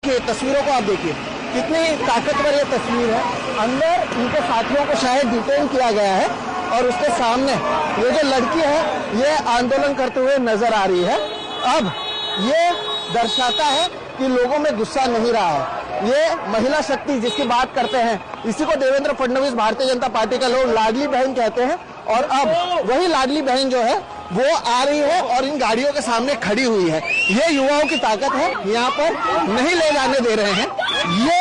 तस्वीरों को आप देखिए, कितनी ताकतवर ये तस्वीर है। अंदर उनके साथियों को शायद डिटेन किया गया है और उसके सामने ये जो लड़की है ये आंदोलन करते हुए नजर आ रही है। अब ये दर्शाता है कि लोगों में गुस्सा नहीं रहा है। ये महिला शक्ति जिसकी बात करते हैं, इसी को देवेंद्र फडणवीस भारतीय जनता पार्टी का लोग लाडली बहन कहते हैं। और अब वही लाडली बहन जो है वो आ रही है और इन गाड़ियों के सामने खड़ी हुई है। ये युवाओं की ताकत है, यहाँ पर नहीं ले जाने दे रहे हैं। ये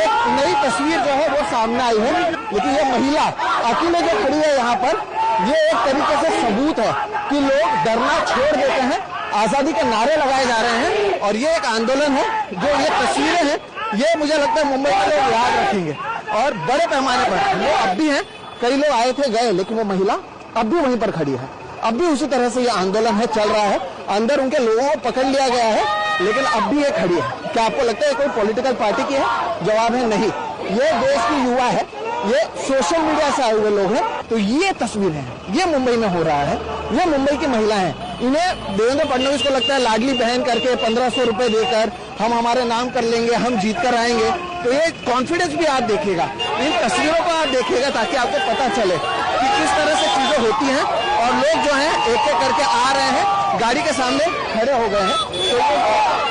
एक नई तस्वीर जो है वो सामने आई है, लेकिन ये महिला अकेले जो खड़ी है यहाँ पर, ये एक तरीके से सबूत है कि लोग डरना छोड़ देते हैं, आजादी के नारे लगाए जा रहे हैं। और ये एक आंदोलन है, जो ये तस्वीरें हैं ये मुझे लगता है मुंबई के लोग याद रखेंगे और बड़े पैमाने पर। वो अब भी हैं, कई लोग आए थे गए, लेकिन वो महिला अब भी वहीं पर खड़ी है। अब भी उसी तरह से ये आंदोलन है, चल रहा है। अंदर उनके लोगों को पकड़ लिया गया है, लेकिन अब भी ये खड़ी है। क्या आपको लगता है कोई पॉलिटिकल पार्टी की है? जवाब है नहीं। ये देश की युवा है, ये सोशल मीडिया से आए हुए लोग हैं। तो ये तस्वीर है, ये मुंबई में हो रहा है। ये मुंबई की महिला है। इन्हें देवेंद्र फडणवीस को लगता है लाडली बहन करके 1500 रुपए देकर हम हमारे नाम कर लेंगे, हम जीत कर आएंगे। तो ये कॉन्फिडेंस भी आप देखिएगा, इन तस्वीरों को आप देखिएगा, ताकि आपको पता चले कि किस तरह से चीजें होती हैं। और लोग जो हैं एक एक करके आ रहे हैं, गाड़ी के सामने खड़े हो गए हैं। तो ये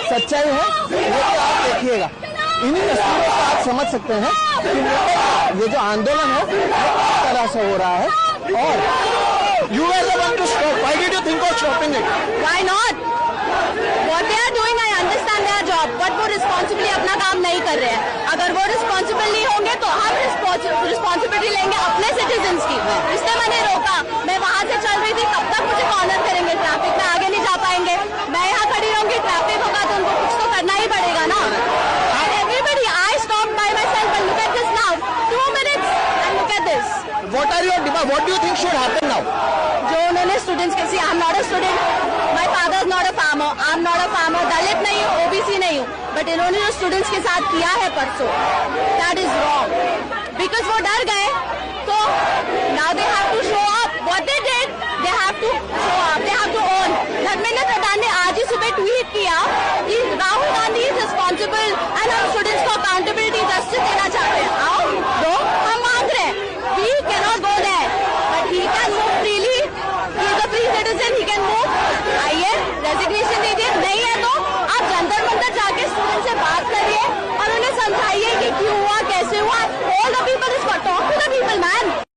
सच्चाई है, ये तो आप देखिएगा। इन्हीं तस्वीरों को आप समझ सकते हैं कि ये जो आंदोलन है वो किस तरह से हो रहा है। और you were the one to stop. Why did you think of stopping it? Why not? What they are doing, I understand their job, but वो रिस्पॉन्सिबली अपना काम नहीं कर रहे हैं। अगर वो रिस्पॉन्सिबल नहीं होंगे तो हम रिस्पॉन्सिबिलिटी लेंगे अपने सिटीजन्स की। इसलिए मैंने रोका। मैं वहाँ से चल रही थी, कब तक मुझे कॉर्नर करेंगे? ट्रैफिक में आगे नहीं जा पाएंगे। मैं यहाँ खड़ी रहूंगी, ट्रैफिक होगा तो उनको कुछ तो करना ही पड़ेगा ना। And everybody, I stopped by myself and look at this now. 2 minutes and look at this. What are your demands? What do you think should happen now? जो उन्होंने स्टूडेंट्स के, I'm not a student, my father is not a farmer, I'm not a farmer, दलित नहीं हूँ, OBC नहीं हूँ, but इन्होंने जो students के साथ किया है परसों, that is wrong, because वो डर गए, तो now they have to show up, what they did, they have to show up, they have to own. Dharmendra Pradhan ने आज ही सुबह ट्वीट किया कि Rahul Gandhi is responsible and हम स्टूडेंट्स को अकाउंटेबिलिटी जस्टिस देना चाहते हैं। आओ दो, हम मांग रहे हैं, we cannot go there, but he can move freely, he is a free citizen, he can move। आइए, रेजिग्नेशन